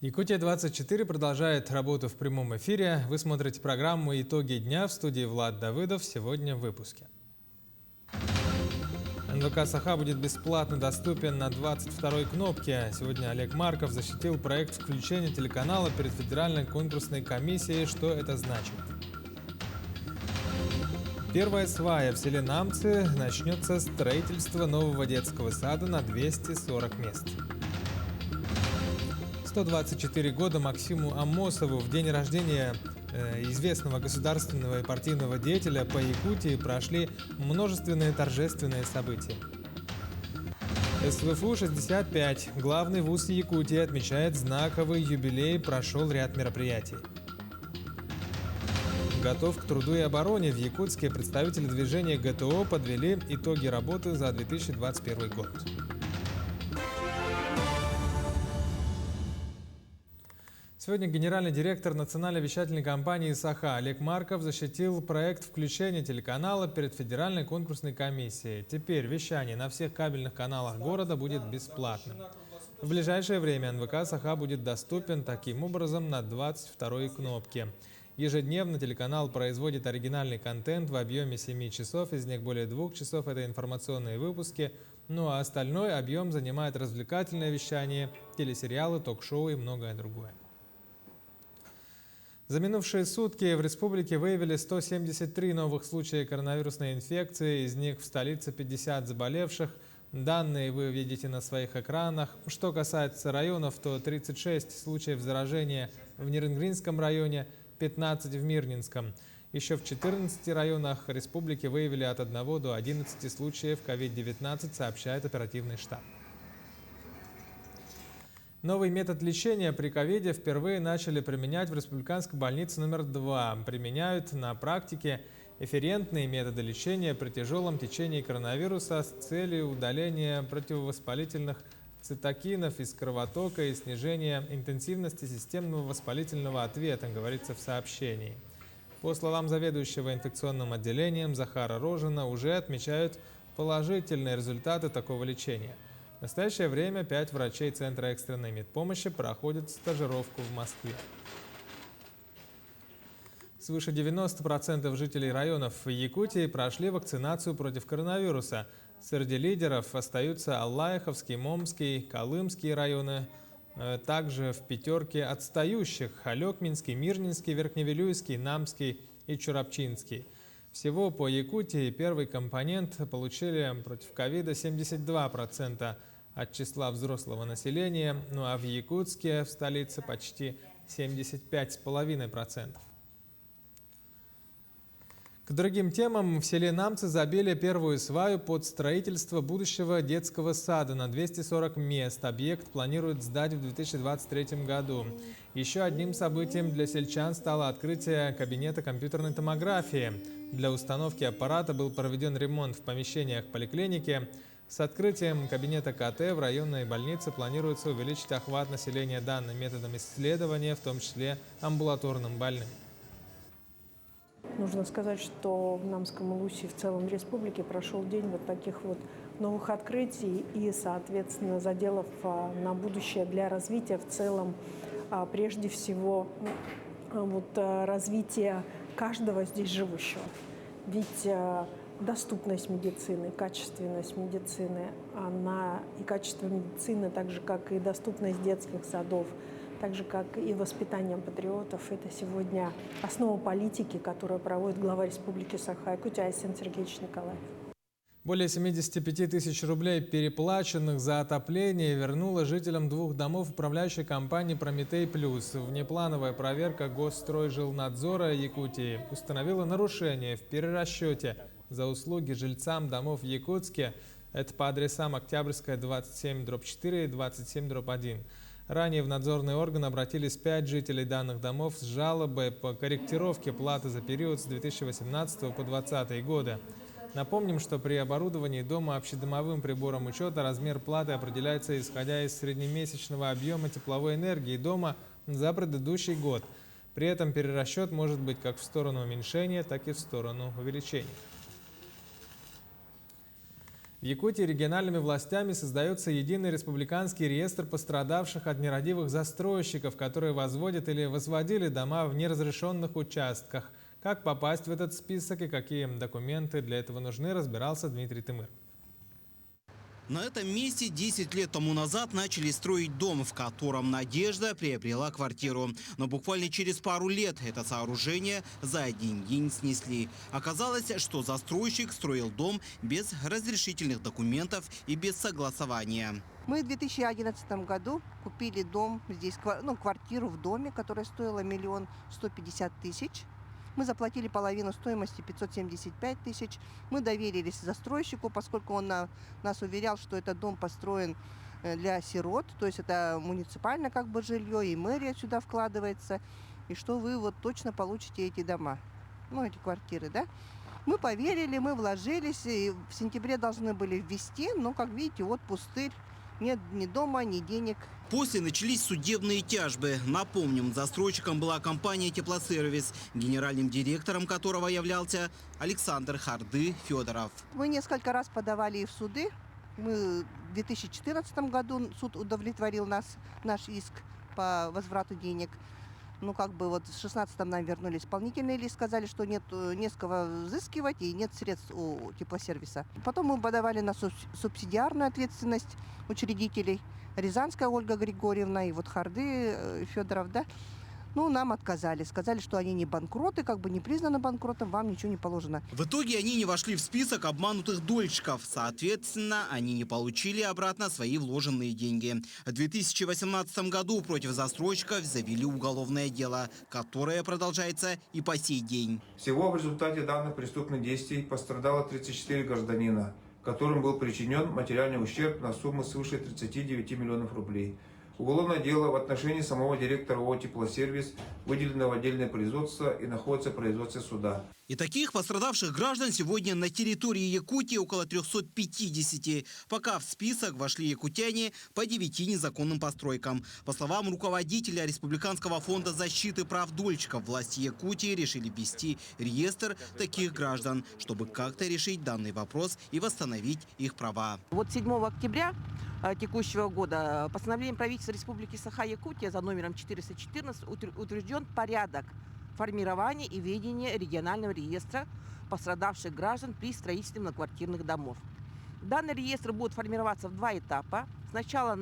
Якутия-24 продолжает работу в прямом эфире. Вы смотрите программу «Итоги дня», в студии Влад Давыдов. Сегодня в выпуске. НВК «Саха» будет бесплатно доступен на 22-й кнопке. Сегодня Олег Марков защитил проект включения телеканала перед Федеральной конкурсной комиссией. Что это значит? Первая свая в селе Намцы. Начнется строительство нового детского сада на 240 мест. 124 года Максиму Аммосову. В день рождения известного государственного и партийного деятеля по Якутии прошли множественные торжественные события. СВФУ-65, главный вуз Якутии, отмечает знаковый юбилей, прошел ряд мероприятий. Готов к труду и обороне. В Якутске представители движения ГТО подвели итоги работы за 2021 год. Сегодня генеральный директор национальной вещательной компании «Саха» Олег Марков защитил проект включения телеканала перед Федеральной конкурсной комиссией. Теперь вещание на всех кабельных каналах города будет бесплатным. В ближайшее время НВК «Саха» будет доступен таким образом на 22-й кнопке. Ежедневно телеканал производит оригинальный контент в объеме 7 часов, из них более 2 часов – это информационные выпуски, ну а остальной объем занимает развлекательное вещание, телесериалы, ток-шоу и многое другое. За минувшие сутки в республике выявили 173 новых случая коронавирусной инфекции, из них в столице 50 заболевших. Данные вы видите на своих экранах. Что касается районов, то 36 случаев заражения в Нерынгринском районе, 15 в Мирнинском. Еще в 14 районах республики выявили от 1 до 11 случаев COVID-19, сообщает оперативный штаб. Новый метод лечения при ковиде впервые начали применять в республиканской больнице номер 2. Применяют на практике эфферентные методы лечения при тяжелом течении коронавируса с целью удаления противовоспалительных цитокинов из кровотока и снижения интенсивности системного воспалительного ответа, говорится в сообщении. По словам заведующего инфекционным отделением Захара Рожина, уже отмечают положительные результаты такого лечения. В настоящее время 5 врачей Центра экстренной медпомощи проходят стажировку в Москве. Свыше 90% жителей районов Якутии прошли вакцинацию против коронавируса. Среди лидеров остаются Аллаиховский, Момский, Колымский районы. Также в пятерке отстающих – Алекминский, Мирнинский, Верхневилюйский, Намский и Чурапчинский. Всего по Якутии первый компонент получили против ковида 72% от числа взрослого населения, ну а в Якутске, в столице, почти 75,5%. К другим темам. В селе Намцы забили первую сваю под строительство будущего детского сада на 240 мест. Объект планируют сдать в 2023 году. Еще одним событием для сельчан стало открытие кабинета компьютерной томографии. Для установки аппарата был проведен ремонт в помещениях поликлиники. С открытием кабинета КТ в районной больнице планируется увеличить охват населения данным методом исследования, в том числе амбулаторным больным. Нужно сказать, что в Намском УЛУСе и в целом республике прошел день вот таких вот новых открытий и, соответственно, заделов на будущее для развития в целом, прежде всего, развития каждого здесь живущего. Ведь доступность медицины, качественность медицины, и качество медицины, так же, как и доступность детских садов, так же, как и воспитание патриотов, это сегодня основа политики, которую проводит глава Республики Саха-Якутия Айсен Сергеевич Николаев. Более 75 тысяч рублей, переплаченных за отопление, вернула жителям 2 домов управляющей компании «Прометей Плюс». Внеплановая проверка Госстройжилнадзора Якутии установила нарушение в перерасчете за услуги жильцам домов в Якутске. Это по адресам Октябрьская, 27/4 и 27/1. Ранее в надзорный орган обратились 5 жителей данных домов с жалобой по корректировке платы за период с 2018 по 2020 годы. Напомним, что при оборудовании дома общедомовым прибором учета размер платы определяется исходя из среднемесячного объема тепловой энергии дома за предыдущий год. При этом перерасчет может быть как в сторону уменьшения, так и в сторону увеличения. В Якутии региональными властями создается единый республиканский реестр пострадавших от нерадивых застройщиков, которые возводят или возводили дома в неразрешенных участках. Как попасть в этот список и какие документы для этого нужны, разбирался Дмитрий Тымыр. На этом месте 10 лет тому назад начали строить дом, в котором Надежда приобрела квартиру. Но буквально через пару лет это сооружение за один день снесли. Оказалось, что застройщик строил дом без разрешительных документов и без согласования. Мы в 2011 году купили дом здесь, квартиру в доме, которая стоила 1 150 000. Мы заплатили половину стоимости 575 000. Мы доверились застройщику, поскольку он нас уверял, что этот дом построен для сирот, то есть это муниципальное жилье, и мэрия сюда вкладывается, и что вы точно получите эти дома, эти квартиры, да. Мы поверили, мы вложились, и в сентябре должны были ввести, но, как видите, пустырь. Нет ни дома, ни денег. После начались судебные тяжбы. Напомним, застройщиком была компания «Теплосервис», генеральным директором которого являлся Александр Харды Федоров. Мы несколько раз подавали и в суды. В 2014 году суд удовлетворил наш иск по возврату денег. В 2016 нам вернули исполнительный лист, сказали, что не с кого взыскивать и нет средств у теплосервиса. Потом мы подавали на субсидиарную ответственность учредителей. Рязанская Ольга Григорьевна и Харды Федоров, да. Нам отказали. Сказали, что они не банкроты, не признаны банкротом, вам ничего не положено. В итоге они не вошли в список обманутых дольщиков. Соответственно, они не получили обратно свои вложенные деньги. В 2018 году против застройщиков завели уголовное дело, которое продолжается и по сей день. Всего в результате данных преступных действий пострадало 34 гражданина, которым был причинен материальный ущерб на сумму свыше 39 миллионов рублей. Уголовное дело в отношении самого директора ООО «Теплосервис» выделено в отдельное производство и находится в производстве суда. И таких пострадавших граждан сегодня на территории Якутии около 350. Пока в список вошли якутяне по 9 незаконным постройкам. По словам руководителя Республиканского фонда защиты прав дольщиков, власти Якутии решили ввести реестр таких граждан, чтобы как-то решить данный вопрос и восстановить их права. 7 октября текущего года постановлением правительства Республики Саха-Якутия за номером 414 утвержден порядок формирования и ведения регионального реестра пострадавших граждан при строительстве многоквартирных домов. Данный реестр будет формироваться в 2 этапа. Сначала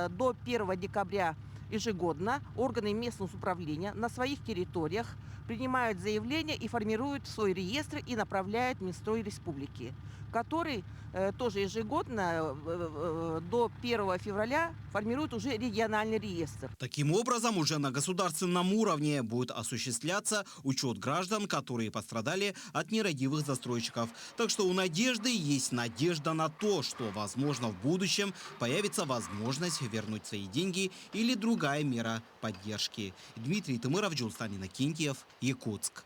до 1 декабря ежегодно органы местного управления на своих территориях принимают заявления и формируют свой реестр и направляют в Минстрой Республики, который тоже ежегодно до 1 февраля формирует уже региональный реестр. Таким образом, уже на государственном уровне будет осуществляться учет граждан, которые пострадали от нерадивых застройщиков. Так что у Надежды есть надежда на то, что, возможно, в будущем появится возможность вернуть свои деньги или другая мера поддержки. Дмитрий Тымыров, Джулстан Иннокентьев, Якутск.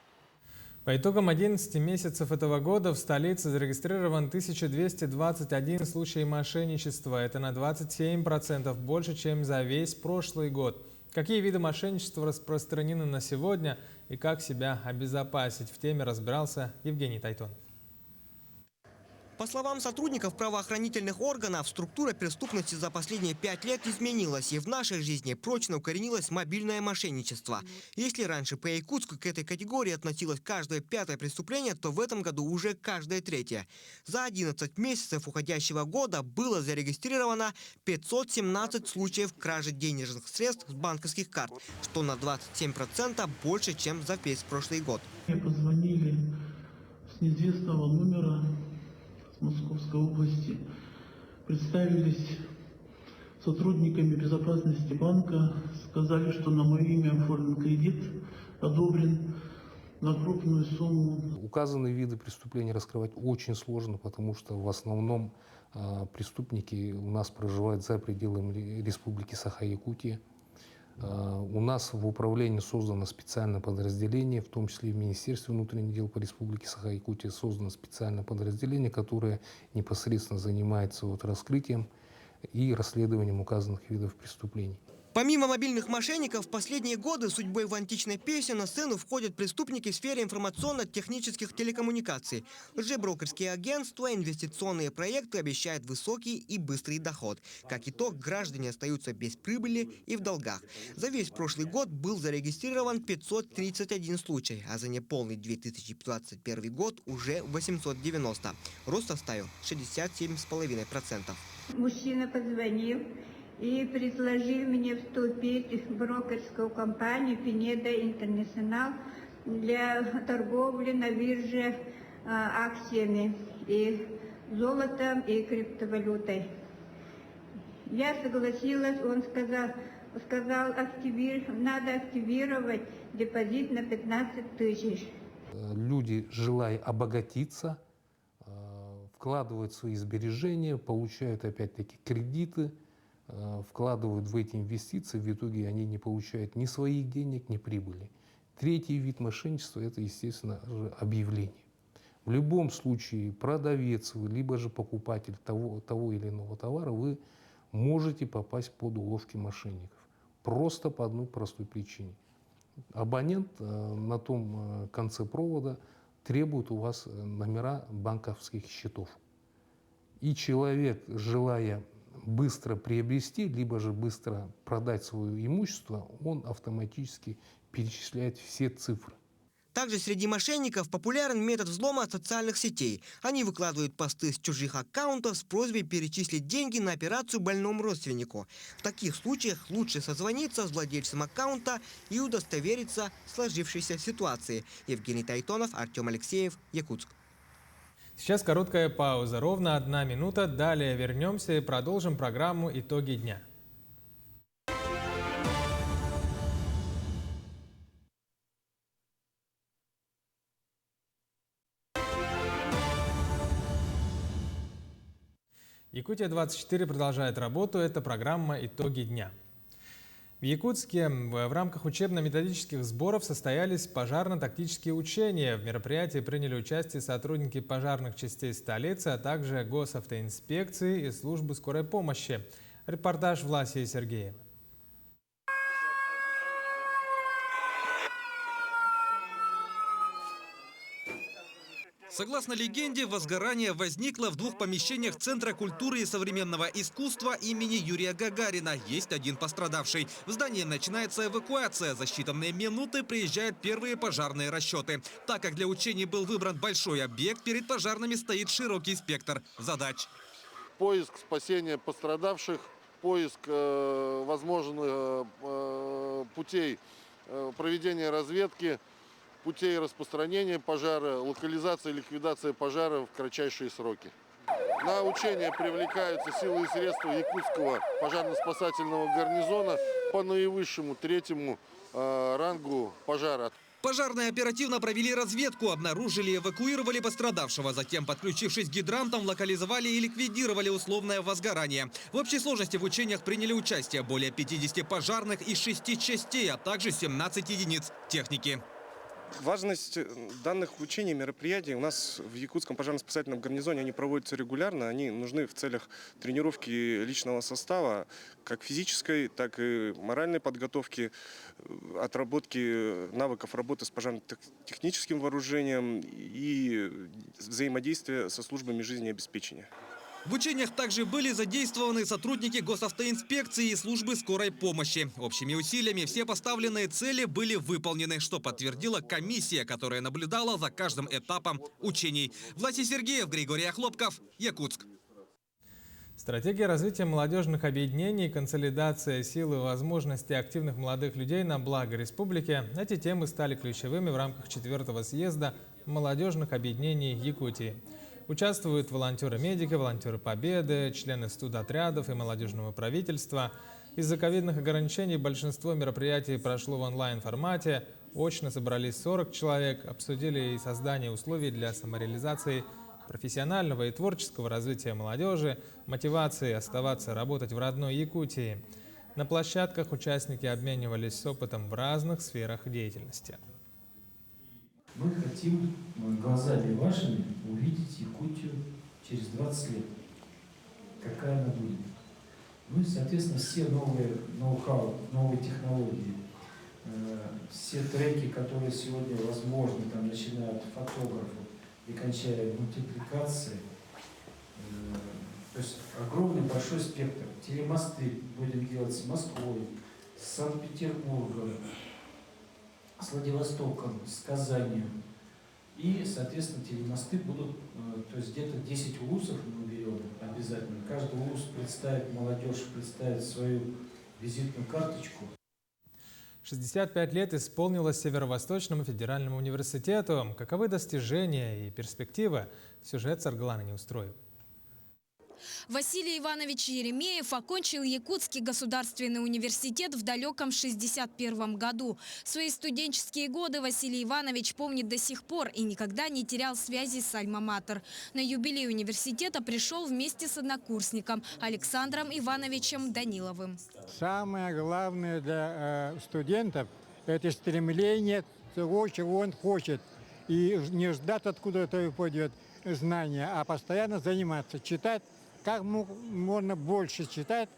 По итогам 11 месяцев этого года в столице зарегистрирован 1221 случай мошенничества. Это на 27% больше, чем за весь прошлый год. Какие виды мошенничества распространены на сегодня и как себя обезопасить? В теме разбирался Евгений Тайтонов. По словам сотрудников правоохранительных органов, структура преступности за последние 5 лет изменилась, и в нашей жизни прочно укоренилось мобильное мошенничество. Если раньше по Якутску к этой категории относилось каждое 5-е преступление, то в этом году уже каждое 3-е. За 11 месяцев уходящего года было зарегистрировано 517 случаев кражи денежных средств с банковских карт, что на 27% больше, чем за весь прошлый год. Мне позвонили с неизвестного номера Московской области, представились сотрудниками безопасности банка, сказали, что на мое имя оформлен кредит, одобрен на крупную сумму. Указанные виды преступлений раскрывать очень сложно, потому что в основном преступники у нас проживают за пределами Республики Саха-Якутия. У нас в управлении создано специальное подразделение, в том числе и в Министерстве внутренних дел по Республике Саха-Якутия создано специальное подразделение, которое непосредственно занимается раскрытием и расследованием указанных видов преступлений. Помимо мобильных мошенников, в последние годы судьбой в античной песне на сцену входят преступники в сфере информационно-технических телекоммуникаций. Лжеброкерские агентства, инвестиционные проекты обещают высокий и быстрый доход. Как итог, граждане остаются без прибыли и в долгах. За весь прошлый год был зарегистрирован 531 случай, а за неполный 2021 год уже 890. Рост составил 67,5%. Мужчина позвонил и предложил мне вступить в брокерскую компанию Пинеда Интернешнл для торговли на бирже акциями и золотом и криптовалютой. Я согласилась, он сказал, надо активировать депозит на 15 тысяч. Люди, желая обогатиться, вкладывают свои сбережения, получают опять-таки кредиты, вкладывают в эти инвестиции, в итоге они не получают ни своих денег, ни прибыли. Третий вид мошенничества – это, естественно, объявление. В любом случае продавец вы, либо же покупатель того или иного товара, вы можете попасть под уловки мошенников. Просто по одной простой причине. Абонент на том конце провода требует у вас номера банковских счетов. И человек, желая быстро приобрести, либо же быстро продать свое имущество, он автоматически перечисляет все цифры. Также среди мошенников популярен метод взлома социальных сетей. Они выкладывают посты с чужих аккаунтов с просьбой перечислить деньги на операцию больному родственнику. В таких случаях лучше созвониться с владельцем аккаунта и удостовериться в сложившейся ситуации. Евгений Тайтонов, Артем Алексеев, Якутск. Сейчас короткая пауза, ровно 1 минута. Далее вернемся и продолжим программу «Итоги дня». Якутия-24 продолжает работу. Это программа «Итоги дня». В Якутске в рамках учебно-методических сборов состоялись пожарно-тактические учения. В мероприятии приняли участие сотрудники пожарных частей столицы, а также госавтоинспекции и службы скорой помощи. Репортаж Власии Сергеева. Согласно легенде, возгорание возникло в 2 помещениях Центра культуры и современного искусства имени Юрия Гагарина. Есть один пострадавший. В здании начинается эвакуация. За считанные минуты приезжают первые пожарные расчеты. Так как для учений был выбран большой объект, перед пожарными стоит широкий спектр задач. Поиск спасения пострадавших, поиск возможных путей проведения разведки, путей распространения пожара, локализация и ликвидация пожара в кратчайшие сроки. На учения привлекаются силы и средства Якутского пожарно-спасательного гарнизона по наивысшему 3-му рангу пожара. Пожарные оперативно провели разведку, обнаружили и эвакуировали пострадавшего. Затем, подключившись к гидрантам, локализовали и ликвидировали условное возгорание. В общей сложности в учениях приняли участие более 50 пожарных из 6 частей, а также 17 единиц техники. Важность данных учений, мероприятий у нас в Якутском пожарно-спасательном гарнизоне, они проводятся регулярно. Они нужны в целях тренировки личного состава, как физической, так и моральной подготовки, отработки навыков работы с пожарно-техническим вооружением и взаимодействия со службами жизнеобеспечения. В учениях также были задействованы сотрудники госавтоинспекции и службы скорой помощи. Общими усилиями все поставленные цели были выполнены, что подтвердила комиссия, которая наблюдала за каждым этапом учений. Власий Сергеев, Григорий Охлопков, Якутск. Стратегия развития молодежных объединений, консолидация сил и возможностей активных молодых людей на благо республики – эти темы стали ключевыми в рамках 4-го съезда молодежных объединений Якутии. Участвуют волонтеры-медики, волонтеры Победы, члены студотрядов и молодежного правительства. Из-за ковидных ограничений большинство мероприятий прошло в онлайн-формате. Очно собрались 40 человек, обсудили и создание условий для самореализации, профессионального и творческого развития молодежи, мотивации оставаться работать в родной Якутии. На площадках участники обменивались опытом в разных сферах деятельности. Мы хотим глазами вашими увидеть Якутию через 20 лет. Какая она будет? Ну и, соответственно, все новые ноу-хау, новые технологии, все треки, которые сегодня возможны, там, начиная от фотографов и кончая мультипликацией. То есть огромный большой спектр. Телемосты будем делать с Москвой, с Санкт-Петербургом, с Владивостоком, с Казанью. И, соответственно, телемосты будут, то есть где-то 10 улусов мы берем обязательно. Каждый улус представит, молодежь представит свою визитную карточку. 65 лет исполнилось Северо-Восточному федеральному университету. Каковы достижения и перспективы? Сюжет Сарглана Неустроев. Василий Иванович Еремеев окончил Якутский государственный университет в далеком 1961 году. Свои студенческие годы Василий Иванович помнит до сих пор и никогда не терял связи с альма-матер. На юбилей университета пришел вместе с однокурсником Александром Ивановичем Даниловым. Самое главное для студентов – это стремление того, чего он хочет. И не ждать, откуда-то пойдет знание, а постоянно заниматься, читать. Как можно больше читать.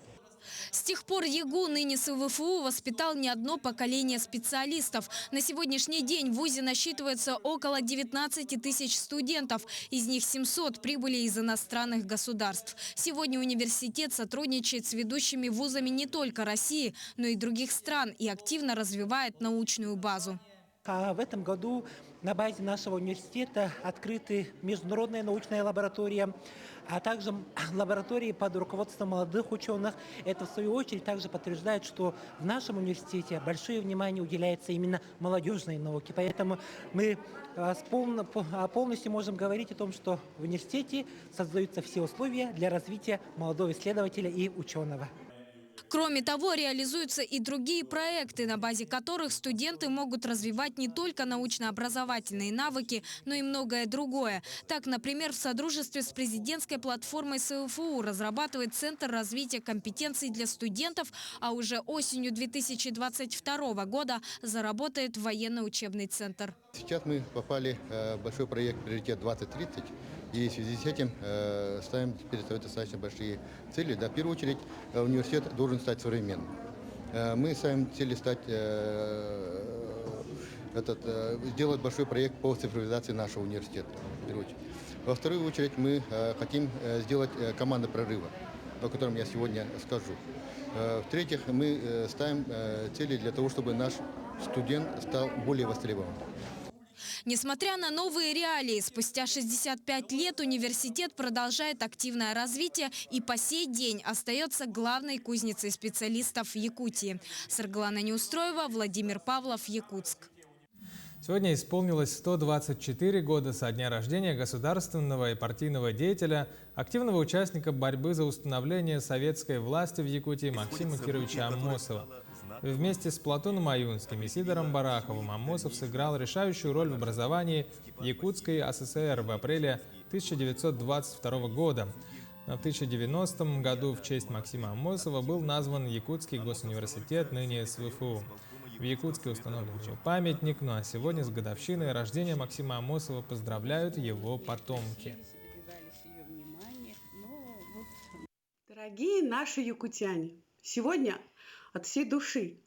С тех пор ЕГУ, ныне СВФУ, воспитал не одно поколение специалистов. На сегодняшний день в ВУЗе насчитывается около 19 тысяч студентов. Из них 700 прибыли из иностранных государств. Сегодня университет сотрудничает с ведущими вузами не только России, но и других стран и активно развивает научную базу. В этом году на базе нашего университета открыты международная научная лаборатория, а также лаборатории под руководством молодых ученых. Это, в свою очередь, также подтверждает, что в нашем университете большое внимание уделяется именно молодежной науке. Поэтому мы полностью можем говорить о том, что в университете создаются все условия для развития молодого исследователя и ученого. Кроме того, реализуются и другие проекты, на базе которых студенты могут развивать не только научно-образовательные навыки, но и многое другое. Так, например, в содружестве с президентской платформой СВФУ разрабатывает Центр развития компетенций для студентов, а уже осенью 2022 года заработает военно-учебный центр. Сейчас мы попали в большой проект «Приоритет 2030». И в связи с этим ставим перед собой достаточно большие цели. Да, в первую очередь, университет должен стать современным. Мы ставим цели сделать большой проект по цифровизации нашего университета. В первую очередь. Во вторую очередь, мы хотим сделать команду прорыва, о котором я сегодня скажу. В-третьих, мы ставим цели для того, чтобы наш студент стал более востребованным. Несмотря на новые реалии, спустя 65 лет университет продолжает активное развитие и по сей день остается главной кузницей специалистов в Якутии. Сарглана Неустроева, Владимир Павлов, Якутск. Сегодня исполнилось 124 года со дня рождения государственного и партийного деятеля, активного участника борьбы за установление советской власти в Якутии Максима Кировича Аммосова. Вместе с Платоном Аюнским и Сидором Бараховым Аммосов сыграл решающую роль в образовании Якутской АССР в апреле 1922 года. В 1990 году в честь Максима Аммосова был назван Якутский госуниверситет, ныне СВФУ. В Якутске установлен его памятник, ну а сегодня с годовщиной рождения Максима Аммосова поздравляют его потомки. Дорогие наши якутяне, сегодня от всей души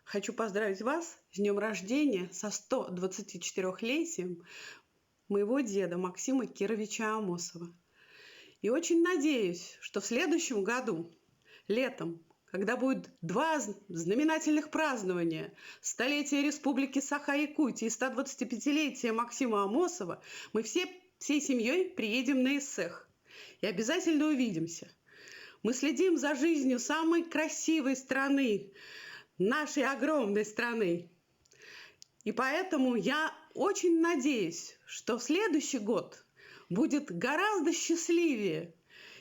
хочу поздравить вас с днем рождения, со 124-летием моего деда Максима Кировича Аммосова. И очень надеюсь, что в следующем году, летом, когда будет 2 знаменательных празднования – столетия Республики Саха-Якутия и 125-летия Максима Аммосова, мы всей семьей приедем на Иссэх и обязательно увидимся. Мы следим за жизнью самой красивой страны, нашей огромной страны. И поэтому я очень надеюсь, что в следующий год будет гораздо счастливее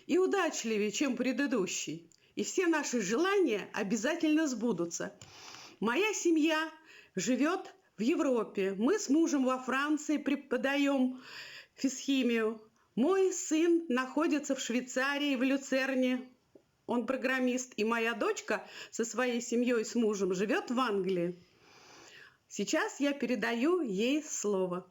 и удачливее, чем предыдущий. И все наши желания обязательно сбудутся. Моя семья живет в Европе. Мы с мужем во Франции преподаем физхимию. Мой сын находится в Швейцарии, в Люцерне. Он программист. И моя дочка со своей семьей, с мужем живет в Англии. Сейчас я передаю ей слово.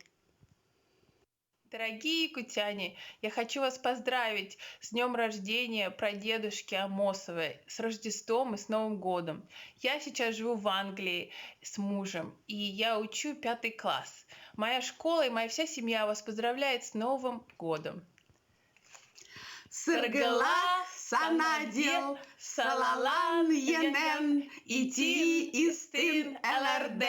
Дорогие якутяне, я хочу вас поздравить с днем рождения прадедушки Амосовой, с Рождеством и с Новым годом. Я сейчас живу в Англии с мужем, и я учу 5 класс. Моя школа и моя вся семья вас поздравляет с Новым годом. Сыргыла, санадил, салалан, енен, ити, истин, ЛРД.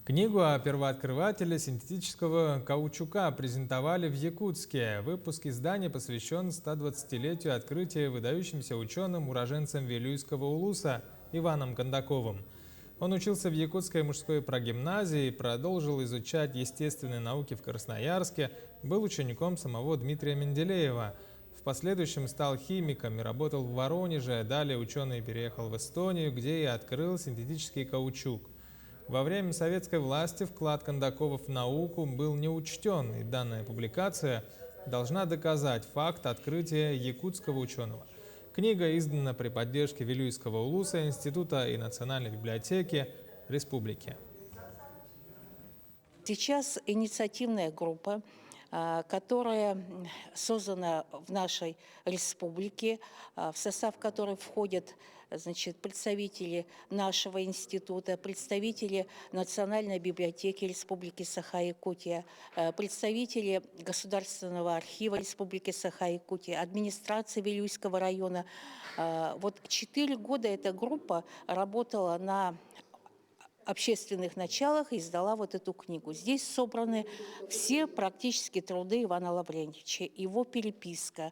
Книгу о первооткрывателе синтетического каучука презентовали в Якутске. Выпуск издания посвящен 120-летию открытия выдающимся ученым, уроженцем Вилюйского улуса Иваном Кондаковым. Он учился в Якутской мужской прогимназии и продолжил изучать естественные науки в Красноярске, был учеником самого Дмитрия Менделеева. В последующем стал химиком и работал в Воронеже. Далее ученый переехал в Эстонию, где и открыл синтетический каучук. Во время советской власти вклад Кондакова в науку был не учтен, и данная публикация должна доказать факт открытия якутского ученого. Книга издана при поддержке Вилюйского улуса, Института и Национальной библиотеки Республики. Сейчас инициативная группа, которая создана в нашей республике, в состав которой входят представители нашего института, представители Национальной библиотеки Республики Саха-Якутия, представители Государственного архива Республики Саха-Якутия, администрации Вилюйского района. Вот 4 года эта группа работала на общественных началах и издала вот эту книгу. Здесь собраны все практически труды Ивана Лаврентьевича, его переписка,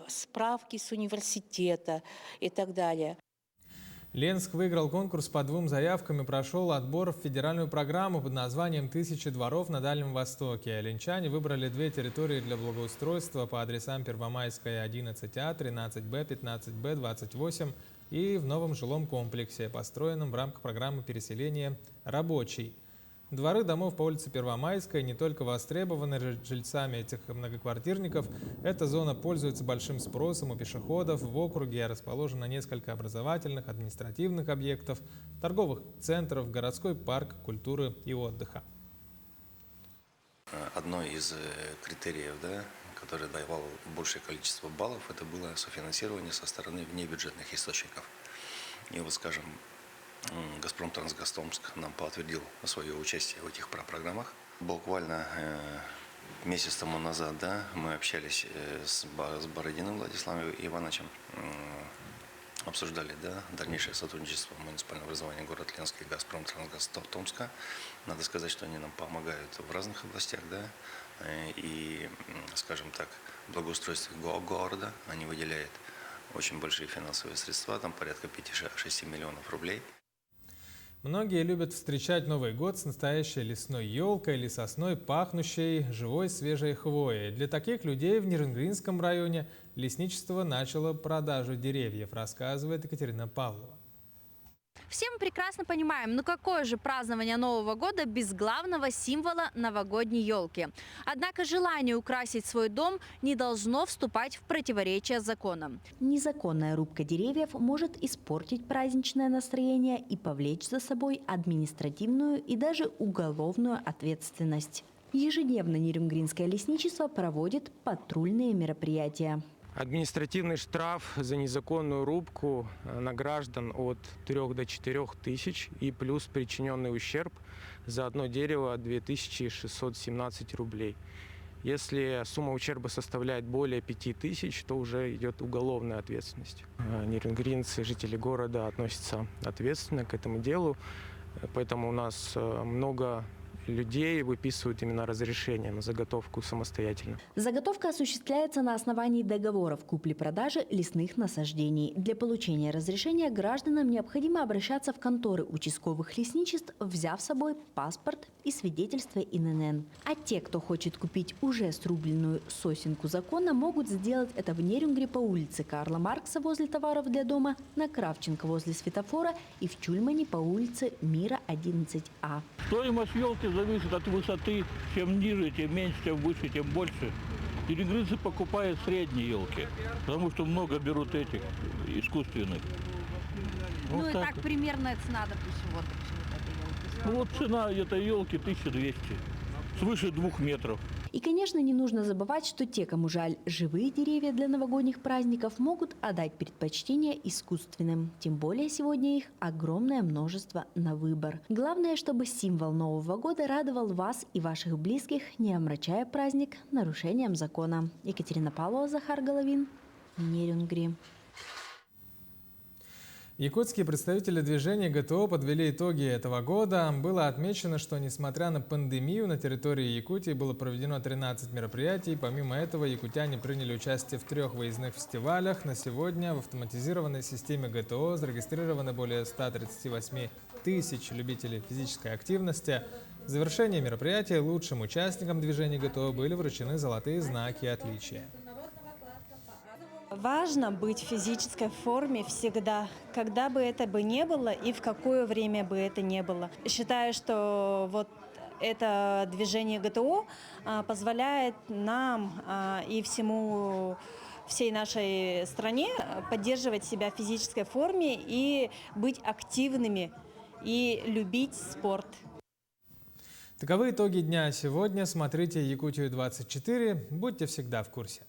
справки с университета и так далее. Ленск выиграл конкурс по 2 заявкам и прошел отбор в федеральную программу под названием «1000 дворов на Дальнем Востоке». Ленчане выбрали 2 территории для благоустройства по адресам Первомайская, 11А, 13Б, 15Б, 28 и в новом жилом комплексе, построенном в рамках программы переселения «Рабочий». Дворы домов по улице Первомайская не только востребованы жильцами этих многоквартирников. Эта зона пользуется большим спросом у пешеходов. В округе расположено несколько образовательных, административных объектов, торговых центров, городской парк культуры и отдыха. Одно из критериев, который давал большее количество баллов, это было софинансирование со стороны внебюджетных источников. И вот, скажем, «Газпром Трансгаз-Томск» нам подтвердил свое участие в этих программах. Буквально месяц тому назад мы общались с Бородиным Владиславом Ивановичем, обсуждали дальнейшее сотрудничество муниципального образования город Ленск и «Газпром Трансгаз-Томска». Надо сказать, что они нам помогают в разных областях, и, скажем так, в благоустройстве города они выделяют очень большие финансовые средства, там порядка 5-6 миллионов рублей. Многие любят встречать Новый год с настоящей лесной елкой или сосной, пахнущей живой свежей хвоей. Для таких людей в Ниренгринском районе лесничество начало продажу деревьев, рассказывает Екатерина Павлова. Все мы прекрасно понимаем, ну какое же празднование Нового года без главного символа новогодней елки. Однако желание украсить свой дом не должно вступать в противоречие с законом. Незаконная рубка деревьев может испортить праздничное настроение и повлечь за собой административную и даже уголовную ответственность. Ежедневно Ниренгринское лесничество проводит патрульные мероприятия. Административный штраф за незаконную рубку на граждан от 3 до 4 тысяч и плюс причиненный ущерб за одно дерево 2617 рублей. Если сумма ущерба составляет более 5000, то уже идет уголовная ответственность. Ниренгринцы, жители города, относятся ответственно к этому делу, поэтому у нас много людей выписывают именно разрешение на заготовку самостоятельно. Заготовка осуществляется на основании договоров купли-продажи лесных насаждений. Для получения разрешения гражданам необходимо обращаться в конторы участковых лесничеств, взяв с собой паспорт и свидетельство ИНН. А те, кто хочет купить уже срубленную сосенку закона, могут сделать это в Нерингре по улице Карла Маркса возле товаров для дома, на Кравченко возле светофора и в Чульмане по улице Мира 11А. Стоимость елки зависит от высоты. Чем ниже, тем меньше, чем выше, тем больше. Ниренгринцы покупают средние елки, потому что много берут этих искусственных. Ну и так примерная цена, допустим, вот этой елки. Ну вот цена этой елки 1200. свыше 2 метров. И, конечно, не нужно забывать, что те, кому жаль живые деревья для новогодних праздников, могут отдать предпочтение искусственным. Тем более сегодня их огромное множество на выбор. Главное, чтобы символ Нового года радовал вас и ваших близких, не омрачая праздник нарушением закона. Екатерина Павлова, Захар Головин, Нерюнгри. Якутские представители движения ГТО подвели итоги этого года. Было отмечено, что несмотря на пандемию, на территории Якутии было проведено 13 мероприятий. Помимо этого, якутяне приняли участие в 3 выездных фестивалях. На сегодня в автоматизированной системе ГТО зарегистрированы более 138 тысяч любителей физической активности. В завершении мероприятия лучшим участникам движения ГТО были вручены золотые знаки отличия. Важно быть в физической форме всегда, когда бы это бы не было и в какое время бы это не было. Считаю, что вот это движение ГТО позволяет нам и всей нашей стране поддерживать себя в физической форме и быть активными, и любить спорт. Таковы итоги дня сегодня. Смотрите Якутию 24. Будьте всегда в курсе.